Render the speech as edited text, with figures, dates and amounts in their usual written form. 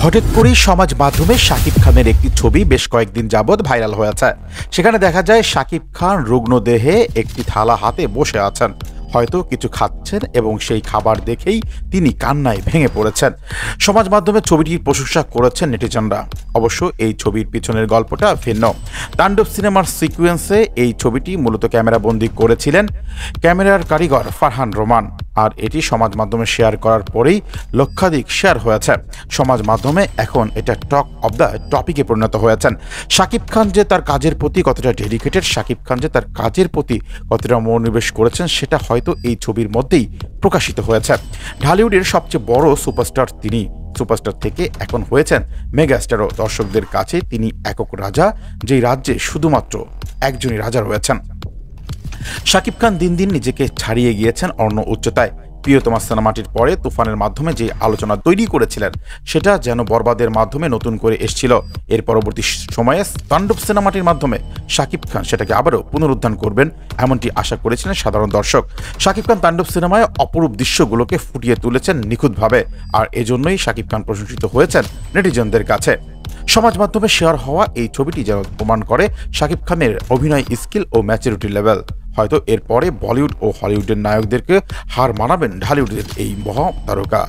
হঠাৎ করেই সমাজ মাধ্যমে শাকিব খানের একটি ছবি বেশ কয়েকদিন যাবৎ ভাইরাল হয়েছে। সেখানে দেখা যায় শাকিব খান রুগ্ন দেহে একটি থালা হাতে বসে আছেন, হয়তো কিছু খাচ্ছেন এবং সেই খাবার দেখেই তিনি কান্নায় ভেঙে পড়েছেন। সমাজ মাধ্যমে ছবিটির প্রশংসা করেছেন নেটিজনরা। অবশ্য এই ছবির পিছনের গল্পটা ভিন্ন। তাণ্ডব সিনেমার সিকোয়েন্সে এই ছবিটি মূলত ক্যামেরাবন্দি করেছিলেন ক্যামেরার কারিগর ফারহান রোমান, আর এটি সমাজ মাধ্যমে শেয়ার করার পরেই লক্ষাধিক শেয়ার হয়েছে। সমাজ মাধ্যমে এখন এটা টক অব দ্য টপিকে পরিণত হয়েছেন। শাকিব খান যে তার কাজের প্রতি কতটা ডেডিকেটেড, শাকিব খান যে তার কাজের প্রতি কতটা মনোনিবেশ করেছেন, সেটা হয়তো এই ছবির মধ্যেই প্রকাশিত হয়েছে। ঢালিউডের সবচেয়ে বড় সুপারস্টার তিনি। সুপারস্টার থেকে এখন হয়েছেন মেগাস্টারও। দর্শকদের কাছে তিনি একক রাজা, যেই রাজ্যে শুধুমাত্র একজনই রাজা রয়েছেন। শাকিব খান দিন দিন নিজেকে ছাড়িয়ে গিয়েছেন অন্য উচ্চতায়। প্রিয়তমা সিনেমাটির পরে তুফানের মাধ্যমে যে আলোচনা তৈরি করেছিলেন, সেটা যেন বরবাদের মাধ্যমে নতুন করে এসেছিল। এর পরবর্তী সময়ে তাণ্ডব সিনেমাটির মাধ্যমে শাকিব খান সেটাকে আবারও পুনরুদ্ধার করবেন, এমনটি আশা করেছিলেন সাধারণ দর্শক। শাকিব খান তাণ্ডব সিনেমায় অপরূপ দৃশ্যগুলোকে ফুটিয়ে তুলেছেন নিখুঁতভাবে, আর এজন্যই শাকিব খান প্রশংসিত হয়েছেন নেটিজনদের কাছে। সমাজ মাধ্যমে শেয়ার হওয়া এই ছবিটি যেন প্রমাণ করে শাকিব খানের অভিনয় স্কিল ও ম্যাচুরিটি লেভেল। হয়তো এরপরে বলিউড ও হলিউডের নায়কদেরকে হার মানাবেন ঢালিউডের এই মহা তারকা।